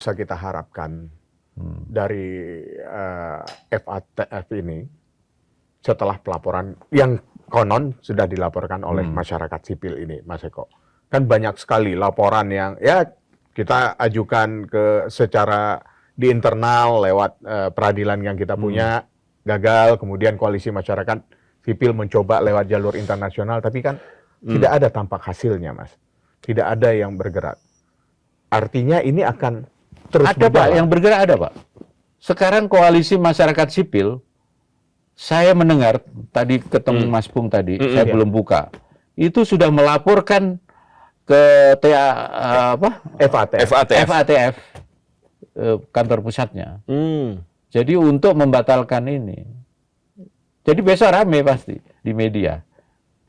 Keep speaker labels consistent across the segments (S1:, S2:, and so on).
S1: bisa kita harapkan dari FATF ini setelah pelaporan yang konon sudah dilaporkan oleh masyarakat sipil ini, Mas Eko. Kan banyak sekali laporan yang ya kita ajukan secara di internal lewat peradilan yang kita punya, gagal, kemudian koalisi masyarakat sipil mencoba lewat jalur internasional, tapi kan tidak ada tampak hasilnya, Mas. Tidak ada yang bergerak. Artinya ini akan terus
S2: ada berjalan. Pak, yang bergerak ada Pak. Sekarang koalisi masyarakat sipil, saya mendengar tadi ketemu Mas Pung tadi, saya belum buka, itu sudah melaporkan ke FATF, kantor pusatnya. Jadi untuk membatalkan ini. Jadi besok rame pasti di media.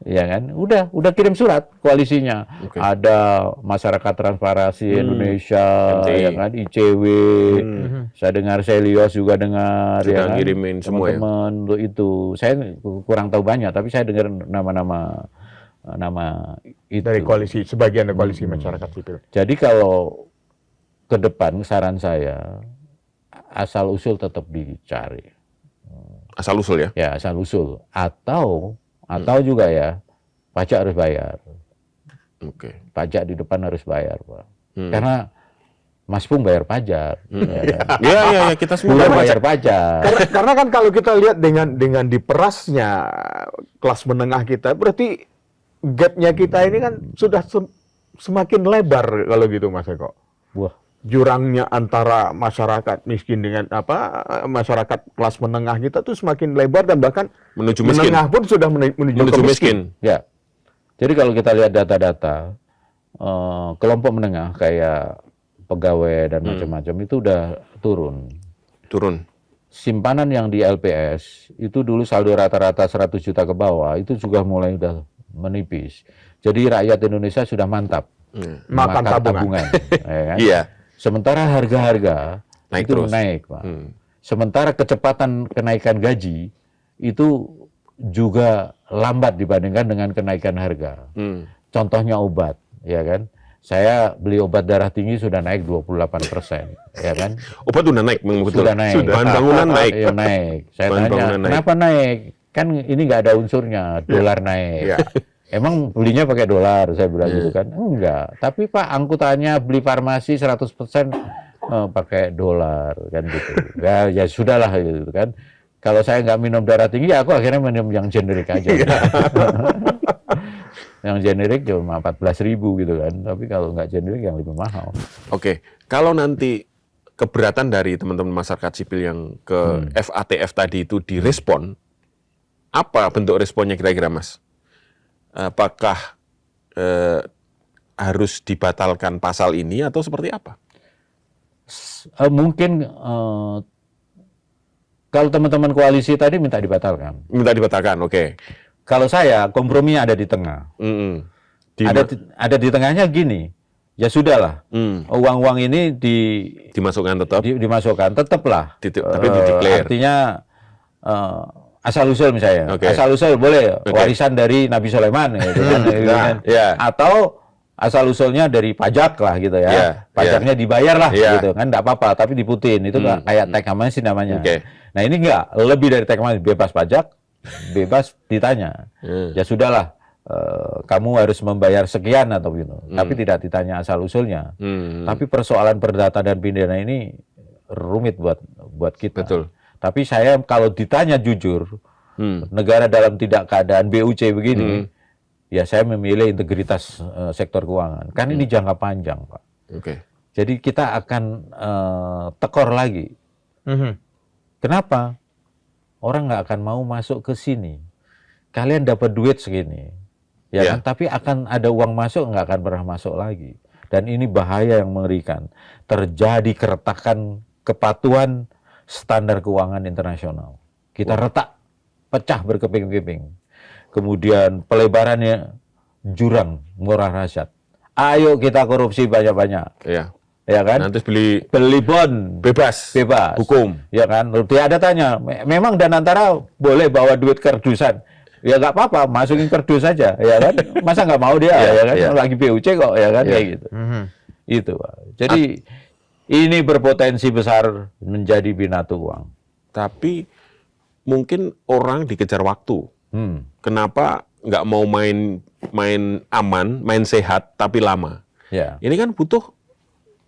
S2: Ya kan, udah kirim surat koalisinya. Ada Masyarakat Transparansi Indonesia, ya kan, ICW, saya dengar Selios juga dengar, ya kan,
S3: ngirimin semua
S2: teman-teman untuk itu. Saya kurang tahu banyak, tapi saya dengar nama itu.
S1: Dari koalisi, sebagian dari koalisi masyarakat sipil.
S2: Jadi kalau ke depan saran saya, asal usul tetap dicari.
S3: Asal usul ya?
S2: Ya, asal usul. Atau juga ya, pajak harus bayar. Pajak di depan harus bayar, Pak. Karena Mas Pung bayar pajak.
S3: Iya, kita semua
S2: bayar pajak.
S1: Karena kan kalau kita lihat dengan diperasnya kelas menengah kita, berarti gapnya kita ini kan sudah semakin lebar kalau gitu, Mas Eko.
S2: Wah.
S1: Jurangnya antara masyarakat miskin dengan masyarakat kelas menengah kita tuh semakin lebar dan bahkan
S3: menuju miskin.
S1: Menengah pun sudah menuju miskin.
S2: Ya. Jadi kalau kita lihat data-data kelompok menengah kayak pegawai dan macam-macam itu udah turun. Simpanan yang di LPS itu dulu saldo rata-rata 100 juta ke bawah itu juga mulai udah menipis. Jadi rakyat Indonesia sudah mantap makan tabungan. Ya kan?
S3: Iya.
S2: Sementara harga-harga itu
S3: terus
S2: naik, Pak. Sementara kecepatan kenaikan gaji itu juga lambat dibandingkan dengan kenaikan harga. Contohnya obat, ya kan? Saya beli obat darah tinggi sudah naik 28%, ya kan?
S3: Obat udah naik, betul.
S2: Sudah naik.
S3: Bahan bangunan naik.
S2: Iya, naik. Saya tanya, kenapa naik? Kan ini nggak ada unsurnya, dolar naik.
S1: Yeah.
S2: Emang belinya pakai dolar, saya bilang gitu kan. Enggak, tapi Pak angkutannya beli farmasi 100% pakai dolar, kan gitu. Ya sudahlah gitu kan. Kalau saya nggak minum darah tinggi, ya aku akhirnya minum yang generik aja. Yang generik cuma 14.000 gitu kan. Tapi kalau nggak generik yang lebih mahal.
S3: Kalau nanti keberatan dari teman-teman masyarakat sipil yang ke FATF tadi itu direspon, apa bentuk responnya kira-kira, Mas? Apakah harus dibatalkan pasal ini atau seperti apa?
S2: Mungkin kalau teman-teman koalisi tadi minta dibatalkan.
S3: Minta dibatalkan, oke.
S2: Kalau saya komprominya ada di tengah. Ada di tengahnya gini. Ya sudahlah. Uang-uang ini
S3: dimasukkan
S2: tetaplah.
S3: Tapi di-declare.
S2: Artinya asal-usul misalnya, asal-usul boleh warisan dari Nabi Sulaiman, gitu kan. Atau asal-usulnya dari pajak lah gitu ya, pajaknya dibayar lah gitu kan, enggak apa-apa, tapi diputin, itu kayak tax amnesty namanya. Nah ini enggak, lebih dari tax amnesty, bebas pajak, bebas ditanya, ya sudahlah, kamu harus membayar sekian atau gitu, tapi tidak ditanya asal-usulnya. Tapi persoalan perdata dan pidana ini rumit buat kita.
S3: Betul.
S2: Tapi saya kalau ditanya jujur, negara dalam tidak keadaan BUC begini, ya saya memilih integritas sektor keuangan. Kan ini jangka panjang, Pak. Jadi kita akan tekor lagi. Kenapa? Orang nggak akan mau masuk ke sini. Kalian dapat duit segini, ya kan? Tapi akan ada uang masuk, nggak akan pernah masuk lagi. Dan ini bahaya yang mengerikan. Terjadi keretakan kepatuhan standar keuangan internasional. Kita retak, pecah berkeping-keping. Kemudian pelebarannya jurang murah rasyat. Ayo kita korupsi banyak-banyak. Ya kan?
S3: Nanti beli
S2: bond
S3: bebas. Hukum.
S2: Ya kan? Dia ada tanya, memang Danantara boleh bawa duit kerdusan? Ya nggak apa-apa, masukin kerdus saja, ya kan? Masa nggak mau dia, ya kan? Lagi BUC kok, ya kan? Kayak gitu. Itu, Pak. Jadi ini berpotensi besar menjadi binatu uang.
S3: Tapi mungkin orang dikejar waktu. Kenapa nggak mau main aman, main sehat, tapi lama?
S2: Ya.
S3: Ini kan butuh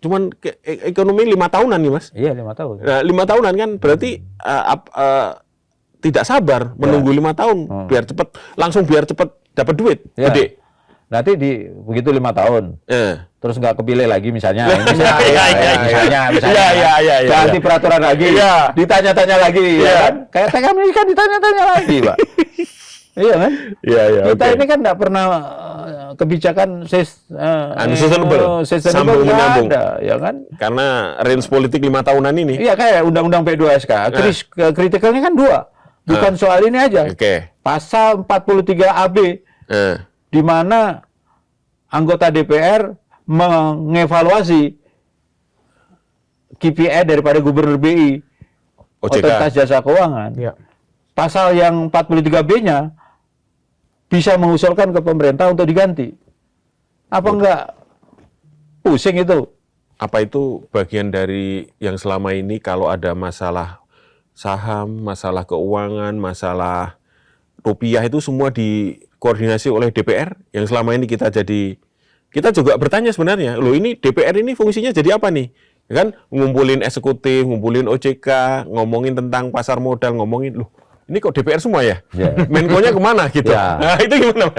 S3: cuman ekonomi 5 tahunan nih, Mas.
S2: Iya, 5 tahun.
S3: Nah, 5 tahunan kan berarti tidak sabar menunggu 5 tahun biar cepat dapat duit.
S2: Ya.
S3: Gede.
S2: Nanti begitu 5 tahun, terus nggak kepilih lagi misalnya, misalnya, ganti peraturan lagi, ditanya-tanya lagi, ya kan? Kayak TKM ini kan ditanya-tanya lagi, Pak. Iya kan? Kita ini kan nggak pernah kebijakan
S3: sustainable, sambung menyambung,
S2: ya kan?
S3: Karena range politik 5 tahunan ini.
S2: Iya, kayak Undang-Undang P2SK, kritikalnya kan 2, bukan soal ini aja. Pasal 43 AB. Di mana anggota DPR mengevaluasi KPI daripada Gubernur BI, Otoritas Jasa Keuangan. Ya. Pasal yang 43B-nya bisa mengusulkan ke pemerintah untuk diganti. Apa enggak pusing itu?
S3: Apa itu bagian dari yang selama ini kalau ada masalah saham, masalah keuangan, masalah rupiah itu semua dikoordinasi oleh DPR yang selama ini kita juga bertanya sebenarnya, loh ini DPR ini fungsinya jadi apa nih? Ya kan ngumpulin eksekutif, ngumpulin OJK, ngomongin tentang pasar modal, ngomongin loh ini kok DPR semua ya? Menko-nya kemana gitu? Nah, itu gimana?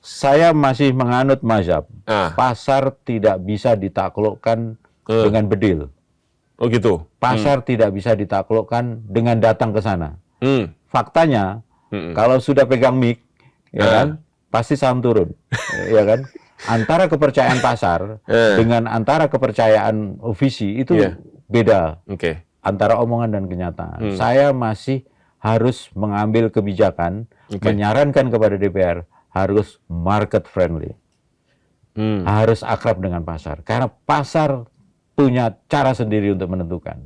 S2: Saya masih menganut mazhab. Pasar tidak bisa ditaklukkan dengan bedil.
S3: Oh gitu.
S2: Pasar tidak bisa ditaklukkan dengan datang ke sana. Faktanya kalau sudah pegang mic, ya kan, pasti saham turun, ya kan. Antara kepercayaan pasar dengan antara kepercayaan visi itu beda. Antara omongan dan kenyataan. Saya masih harus mengambil kebijakan, menyarankan kepada DPR harus market friendly, harus akrab dengan pasar, karena pasar punya cara sendiri untuk menentukan.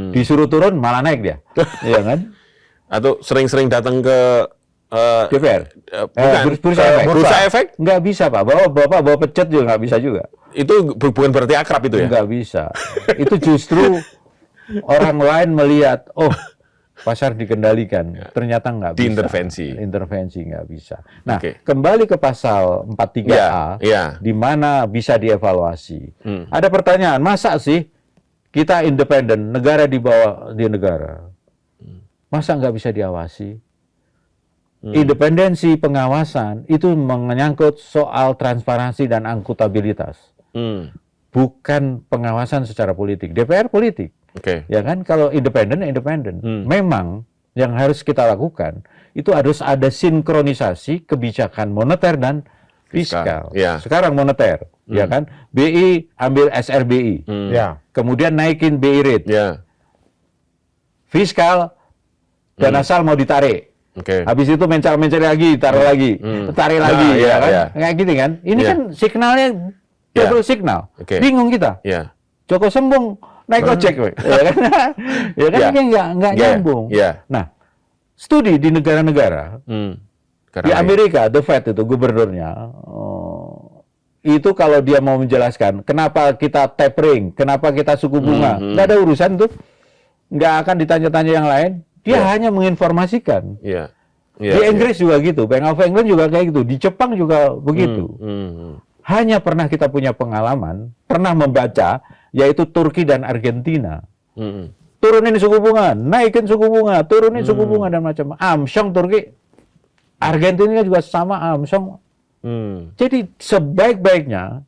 S2: Disuruh turun malah naik dia, ya kan?
S3: Atau sering-sering datang ke
S2: DPR,
S3: bursa efek?
S2: Nggak bisa, Pak. Bawa pecet juga nggak bisa juga.
S3: Itu bukan berarti akrab itu ya?
S2: Nggak bisa. Itu justru orang lain melihat, oh pasar dikendalikan, ternyata nggak bisa. Intervensi nggak bisa. Nah, kembali ke pasal 43A, di mana bisa dievaluasi. Ada pertanyaan, masa sih kita independen, negara di bawah di negara? Masa nggak bisa diawasi? Independensi pengawasan itu menyangkut soal transparansi dan akuntabilitas. Bukan pengawasan secara politik. DPR politik. Ya kan, kalau independen. Memang yang harus kita lakukan itu harus ada sinkronisasi kebijakan moneter dan fiskal. Sekarang moneter, ya kan? BI ambil SRBI. Kemudian naikin BI rate. Fiskal dana asal mau ditarik. Habis itu mencari lagi, taruh lagi, tarik lagi, ya kan? Kayak gini kan? Ini kan signalnya double signal. Bingung kita. Joko Sembung naik ojek, ya kan? Ya kan ini nggak nyambung. Nah, studi di negara-negara, di Amerika, The Fed itu gubernurnya, itu kalau dia mau menjelaskan kenapa kita tapering, kenapa kita suku bunga, nggak ada urusan tuh, nggak akan ditanya-tanya yang lain. Dia hanya menginformasikan. Di Inggris juga gitu, Bank of England juga kayak gitu, di Jepang juga begitu. Hanya pernah kita punya pengalaman, pernah membaca, yaitu Turki dan Argentina. Turunin suku bunga, naikin suku bunga, turunin suku bunga dan macam. Amsyong Turki, Argentina juga sama amsyong. Jadi sebaik-baiknya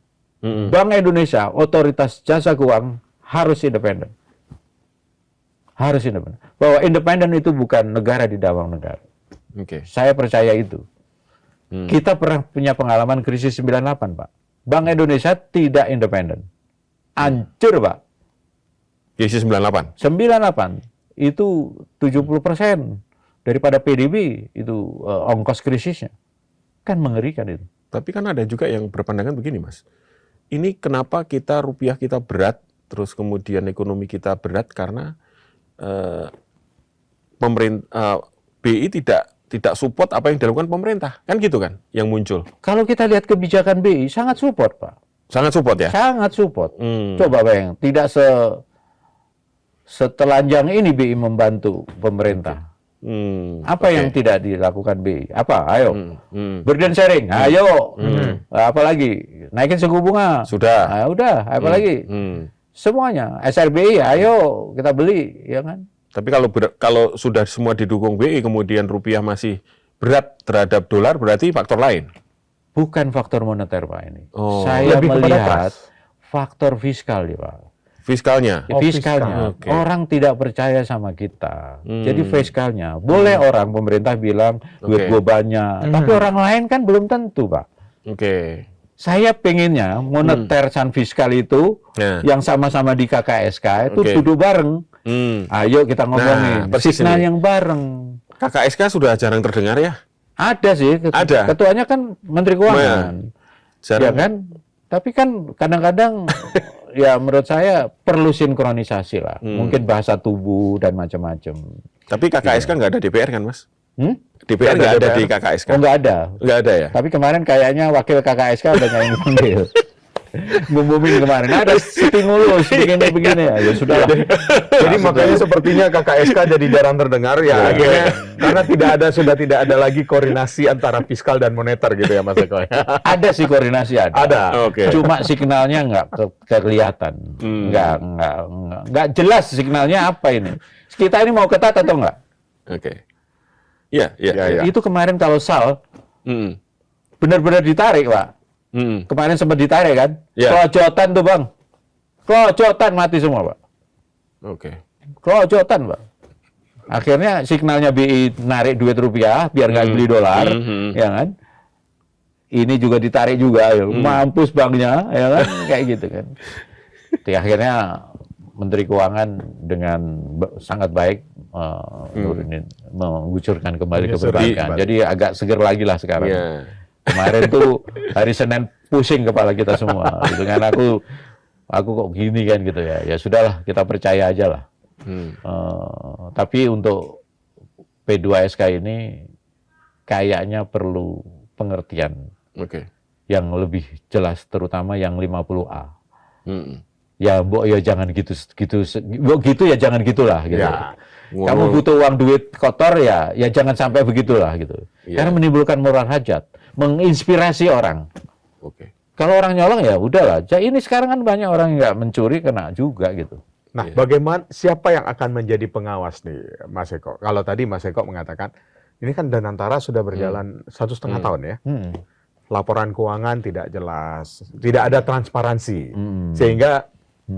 S2: Bank Indonesia, Otoritas Jasa Keuangan harus independen. Harus independen. Bahwa independen itu bukan negara di dalam negara. Saya percaya itu. Kita pernah punya pengalaman krisis 98, Pak. Bank Indonesia tidak independen. Hancur, Pak.
S3: Krisis 98?
S2: 98. Itu 70% daripada PDB itu ongkos krisisnya. Kan mengerikan itu.
S3: Tapi kan ada juga yang berpandangan begini, Mas. Ini kenapa rupiah kita berat, terus kemudian ekonomi kita berat karena pemerintah BI tidak support apa yang dilakukan pemerintah, kan gitu kan yang muncul.
S2: Kalau kita lihat kebijakan BI sangat support, Pak.
S3: Sangat support ya?
S2: Sangat support. Coba bayang, tidak setelanjang ini BI membantu pemerintah. Apa yang tidak dilakukan BI? Apa? Ayo. Burden sharing. Ayo. Apalagi naikin suku bunga.
S3: Sudah.
S2: Nah, udah, apalagi? Semuanya. SRBI, ayo kita beli, ya kan?
S3: Tapi kalau sudah semua didukung BI, kemudian rupiah masih berat terhadap dolar, berarti faktor lain.
S2: Bukan faktor moneter, Pak, ini.
S1: Oh,
S2: Saya
S1: lebih kepada
S2: melihat faktor fiskal, ya, Pak.
S3: Fiskalnya.
S2: Fiskalnya.
S3: Okay.
S2: Orang tidak percaya sama kita. Jadi fiskalnya. Boleh orang pemerintah bilang duit gue banyak, tapi orang lain kan belum tentu, Pak.
S3: Oke.
S2: Saya pengennya moneter dan fiskal itu yang sama-sama di KKSK itu duduk bareng. Ayo kita ngomongin signal yang bareng.
S3: KKSK sudah jarang terdengar ya?
S2: Ada sih.
S3: Ada.
S2: Ketuanya kan Menteri Keuangan. Ya kan? Tapi kan kadang-kadang ya menurut saya perlu sinkronisasi lah. Mungkin bahasa tubuh dan macam-macam.
S3: Tapi KKSK nggak ada DPR kan, Mas? DPR nggak ada di KKSK?
S2: Oh, nggak ada.
S3: Nggak ada ya?
S2: Tapi kemarin kayaknya wakil KKSK udah yang dipanggil. Ngumumin kemarin, ada stimulus begini-begini. Ya sudah.
S1: Jadi makanya sepertinya KKSK jadi jarang terdengar ya akhirnya karena sudah tidak ada lagi koordinasi antara fiskal dan moneter gitu ya Mas Eko.
S2: Ada sih koordinasi ada.
S1: Ada.
S2: Cuma signalnya nggak kelihatan. Nggak jelas signalnya apa ini. Kita ini mau ketat atau nggak?
S3: Iya.
S2: Itu kemarin kalau SAL benar-benar ditarik, Pak. Kemarin sempat ditarik kan? Kelojotan tuh, Bang. Kelojotan mati semua, Pak. Kelojotan, Pak. Akhirnya signalnya BI narik duit rupiah biar nggak beli dolar, ya kan? Ini juga ditarik juga, ya. Mampus banknya, ya kan? Kayak gitu kan. Jadi akhirnya Menteri Keuangan dengan sangat baik mengucurkan kembali ke perbankan. Jadi agak seger lagi lah sekarang. Kemarin tuh hari Senin pusing kepala kita semua. Gitu kan aku kok gini kan gitu ya. Ya sudahlah kita percaya aja lah. Tapi untuk P2SK ini kayaknya perlu pengertian yang lebih jelas, terutama yang 50A. Ya, Mbok ya jangan gitu ya jangan gitulah gitu. Ya. Kamu butuh uang duit kotor ya jangan sampai begitulah gitu. Karena menimbulkan moral hajat, menginspirasi orang. Kalau orang nyolong ya udahlah. Ini sekarang kan banyak orang yang nggak mencuri kena juga gitu.
S1: Nah, bagaimana siapa yang akan menjadi pengawas nih, Mas Eko? Kalau tadi Mas Eko mengatakan ini kan Danantara sudah berjalan 1,5 tahun ya. Laporan keuangan tidak jelas, tidak ada transparansi, sehingga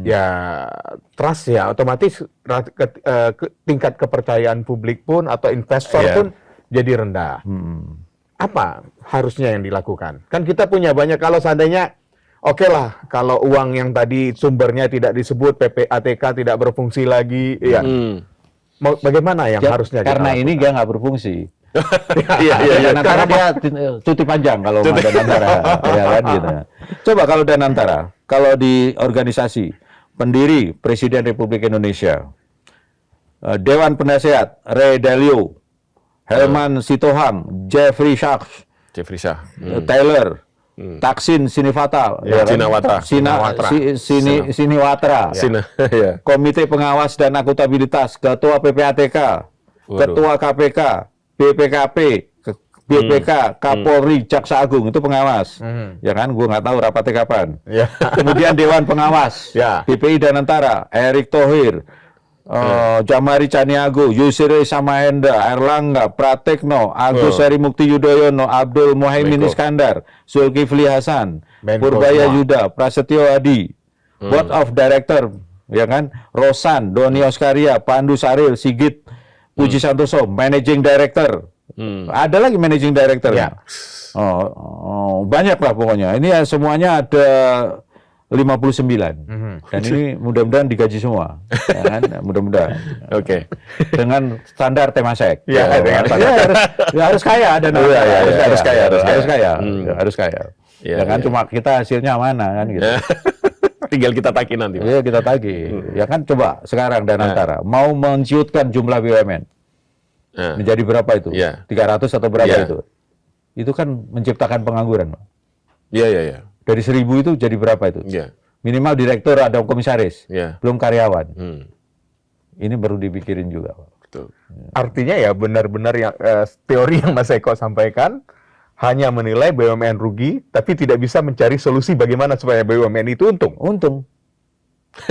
S1: ya trust ya otomatis tingkat kepercayaan publik pun atau investor pun jadi rendah. Apa harusnya yang dilakukan? Kan kita punya banyak, kalau seandainya oke lah, kalau uang yang tadi sumbernya tidak disebut, PPATK tidak berfungsi lagi, ya bagaimana yang harusnya kita
S2: karena
S1: lakukan?
S2: ini dia nggak berfungsi. Danantara dia cuti panjang kalau nggak Danantara, ya kan gitu. Coba kalau Danantara, kalau di organisasi pendiri Presiden Republik Indonesia, Dewan Penasehat Ray Dalio, Helman Sitohang, Jeffrey Shah, Taylor, Taksin Siniwatra, Siniwatra, Komite Pengawas dan Akuntabilitas, Ketua PPATK, Ketua KPK, BPKP, BPK, Kapolri, Jaksa Agung, itu pengawas. Ya kan, gue nggak tahu rapatnya kapan. Kemudian Dewan Pengawas, BPI Danantara, Erick Thohir, Jamari Caniago, Yusri Samahendra, Erlangga, Pratekno, Agus Harimukti Yudhoyono, Abdul Muhaimin Iskandar, Zulkifli Hasan, Purbaya Yuda, Prasetyo Adi, Board of Director, ya kan, Rosan, Doni Oskaria, Pandu Saril, Sigit Puji Santoso, Managing Director. Ada lagi Managing Director. Banyak lah pokoknya. Ini semuanya ada 59. Dan ini mudah-mudahan digaji semua. Ya kan? Mudah-mudahan. Dengan standar Temasek. Harus kaya dan harus kaya. Ya kan, cuma kita hasilnya mana kan gitu.
S3: Tinggal kita tagih nanti.
S2: Iya, kita tagih. Ya kan, coba sekarang Danantara mau menciutkan jumlah BUMN. Menjadi berapa itu? 300 atau berapa itu? Itu kan menciptakan pengangguran. 2 Dari 1.000 itu jadi berapa itu?
S3: Ya.
S2: Minimal direktur ada komisaris,
S3: Ya.
S2: belum karyawan.
S3: Hmm.
S2: Ini baru dipikirin juga, Pak.
S3: Betul.
S1: Artinya ya benar-benar yang teori yang Mas Eko sampaikan hanya menilai BUMN rugi, tapi tidak bisa mencari solusi bagaimana supaya BUMN itu untung.
S2: Untung.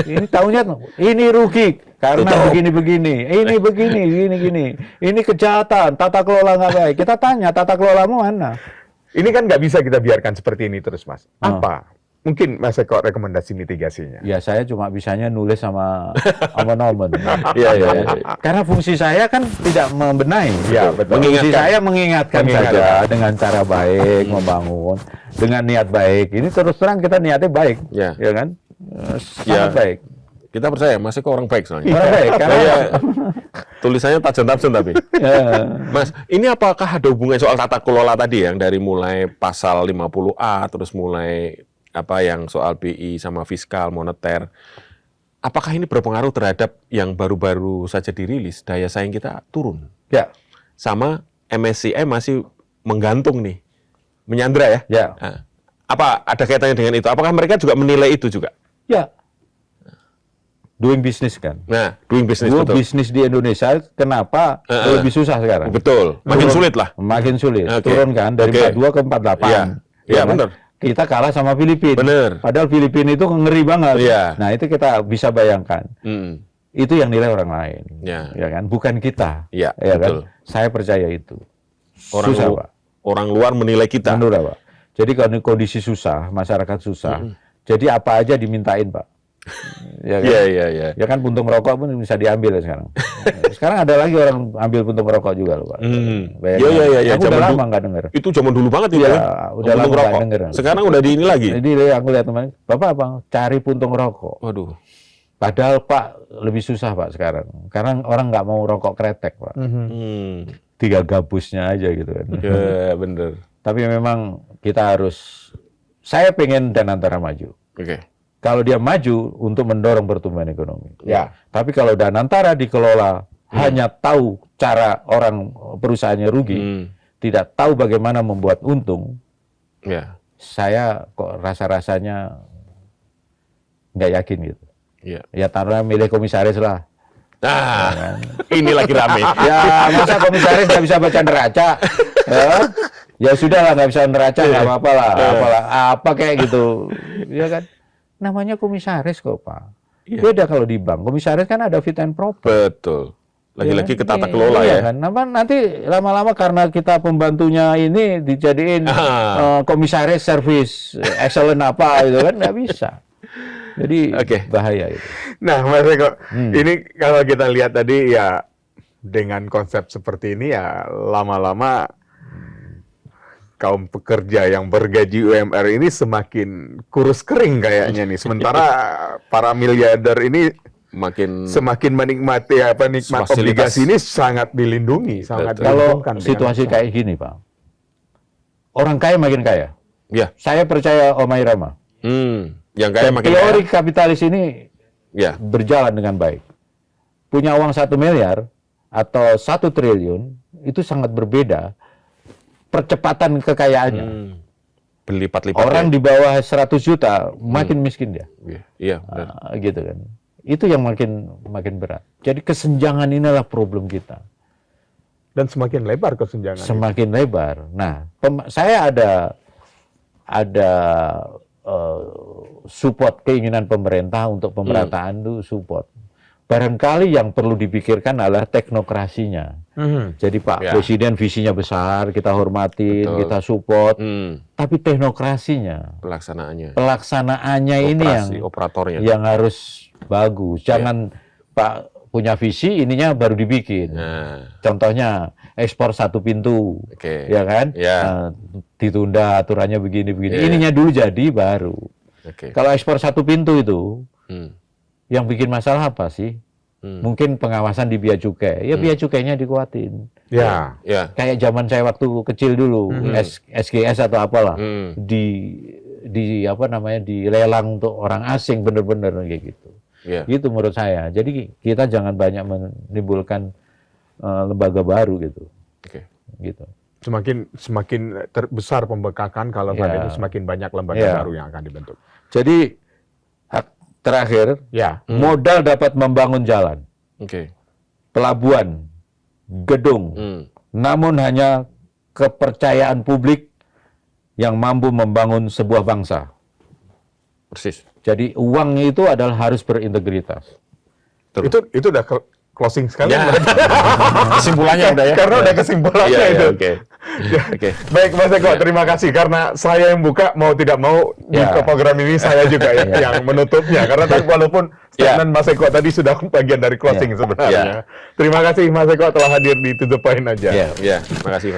S2: Ini tahunya ini rugi karena begini-begini, ini begini, gini-gini. Ini kejahatan, tata kelola nggak baik. Kita tanya tata kelolamu mana?
S1: Ini kan nggak bisa kita biarkan seperti ini terus, Mas. Apa? Mungkin Mas Eko rekomendasi mitigasinya.
S2: Ya saya cuma bisanya nulis sama nomen.
S3: Iya, iya.
S2: Karena fungsi saya kan tidak membenahi.
S1: Ya, betul.
S2: Fungsi saya mengingatkan saja dengan cara baik, membangun dengan niat baik. Ini terus terang kita niatnya baik,
S3: Ya.
S2: ya kan? Sangat baik.
S3: Kita percaya Mas Eko orang baik soalnya.
S2: Orang baik karena
S3: Tulisannya tajam-tajam tapi.
S2: ya.
S3: Mas, ini apakah ada hubungan soal tata kelola tadi yang dari mulai pasal 50A terus mulai apa yang soal BI sama fiskal moneter? Apakah ini berpengaruh terhadap yang baru-baru saja dirilis daya saing kita turun?
S2: Ya.
S3: Sama MSCI masih menggantung nih, menyandra ya?
S2: Ya.
S3: Nah, apa ada kaitannya dengan itu? Apakah mereka juga menilai itu juga?
S2: Ya. Doing business kan.
S3: Nah, doing business betul.
S2: Bisnis di Indonesia kenapa lebih susah sekarang?
S3: Betul. Makin sulit lah.
S2: Makin sulit.
S3: Oke.
S2: Turun kan dari 42 ke 48.
S3: Iya. Iya,
S2: kan?
S3: benar.
S2: Kita kalah sama Filipina.
S3: Benar.
S2: Padahal Filipina itu ngeri banget.
S3: Iya.
S2: Nah, itu kita bisa bayangkan.
S3: Hmm.
S2: Itu yang nilai orang lain.
S3: Ya.
S2: Ya kan? Bukan kita.
S3: Iya,
S2: Ya
S3: betul.
S2: kan? Saya percaya itu.
S3: Orang
S2: Susah, Pak.
S3: orang luar menilai kita.
S2: Menurut Pak. Jadi kalau kondisi susah, masyarakat susah. Jadi apa aja dimintain, Pak. Ya kan?
S3: Iya, iya, iya.
S2: Ya kan puntung rokok pun bisa diambil ya sekarang. Sekarang ada lagi orang ambil puntung rokok juga loh, Pak.
S3: Iya, iya, iya.
S2: Aku udah lama nggak denger.
S3: Itu zaman dulu banget itu
S2: Iya,
S3: ya.
S2: udah lama
S3: Puntung
S2: nggak
S3: rokok.
S2: denger.
S3: Sekarang udah di ini lagi.
S2: Jadi aku lihat teman, Bapak Bang cari puntung rokok.
S3: Waduh.
S2: Padahal Pak lebih susah Pak sekarang. Karena orang nggak mau rokok kretek Pak.
S3: Hmm.
S2: 3 gabusnya aja gitu kan.
S3: Ya, bener.
S2: Tapi memang kita harus, saya pengen Danantara maju.
S3: Oke.
S2: Kalau dia maju untuk mendorong pertumbuhan ekonomi.
S1: Ya.
S2: Tapi kalau Danantara dikelola hanya tahu cara orang perusahaannya rugi, tidak tahu bagaimana membuat untung,
S3: Ya.
S2: saya kok rasa-rasanya nggak yakin gitu.
S3: Iya.
S2: Ya taruhnya milih komisaris lah.
S3: Nah, ini lagi rame.
S2: Ya masa komisaris nggak bisa baca neraca? Ya sudah lah nggak bisa neraca nggak apa-apa lah. Apa kayak gitu, ya kan? Namanya komisaris kok Pak. Beda kalau di bank. Komisaris kan ada fit and proper.
S3: Betul. Lagi-lagi
S2: Ya
S3: ke
S2: kan?
S3: tata kelola
S2: Iya
S3: ya.
S2: kan? Nanti lama-lama karena kita pembantunya ini dijadiin komisaris service excellent apa gitu kan nggak bisa. Jadi bahaya itu.
S1: Nah, Mas Eko, ini kalau kita lihat tadi ya dengan konsep seperti ini ya lama-lama kaum pekerja yang bergaji UMR ini semakin kurus kering kayaknya nih. Sementara para miliarder ini semakin menikmati nikmat
S3: Fasilitas.
S1: obligasi ini sangat dilindungi, sangat
S2: Kalau
S1: diuntungkan
S2: situasi kayak gini, Pak. Orang kaya makin kaya.
S3: Ya.
S2: Saya percaya Om Irama.
S3: Yang kaya
S2: Dan
S3: makin
S2: teori
S3: kaya.
S2: kapitalis ini berjalan dengan baik. Punya uang 1 miliar atau 1 triliun itu sangat berbeda percepatan kekayaannya.
S3: Berlipat-lipat.
S2: Orang di bawah 100 juta makin miskin dia.
S3: Iya, benar.
S2: Gitu kan. Itu yang makin berat. Jadi kesenjangan inilah problem kita.
S1: Dan semakin lebar kesenjangan.
S2: Semakin lebar. Nah, saya ada support keinginan pemerintah untuk pemerataan itu support. Barangkali yang perlu dipikirkan adalah teknokrasinya. Jadi Pak Presiden visinya besar, kita hormatin, kita support. Tapi teknokrasinya, pelaksanaannya ini
S3: operatornya
S2: yang harus bagus. Jangan Pak punya visi, ininya baru dibikin. Contohnya ekspor 1 pintu, ya kan? Ditunda aturannya begini-begini. Ininya dulu jadi baru. Kalau ekspor 1 pintu itu, yang bikin masalah apa sih? Mungkin pengawasan di bea cukai. Ya bea cukainya dikuatin.
S1: Ya.
S2: Kayak zaman saya waktu kecil dulu, SGS atau apalah, dilelang untuk orang asing bener-bener kayak gitu. Gitu menurut saya. Jadi kita jangan banyak menimbulkan lembaga baru gitu. Gitu.
S1: semakin besar pembekakan kalau saat ini semakin banyak lembaga baru yang akan dibentuk.
S2: Jadi terakhir, modal dapat membangun jalan, pelabuhan, gedung, namun hanya kepercayaan publik yang mampu membangun sebuah bangsa.
S3: Persis.
S2: Jadi uang itu adalah harus berintegritas.
S1: Itu udah closing sekali.
S3: Ya. Kesimpulannya udah ya.
S1: Karena udah kesimpulannya itu.
S3: Oke.
S1: Baik Mas Eko, terima kasih karena saya yang buka, mau tidak mau di program ini saya juga yang menutupnya. Karena tadi walaupun statement Mas Eko tadi sudah bagian dari closing sebenarnya. Terima kasih Mas Eko telah hadir di To The Point aja.
S3: Terima kasih.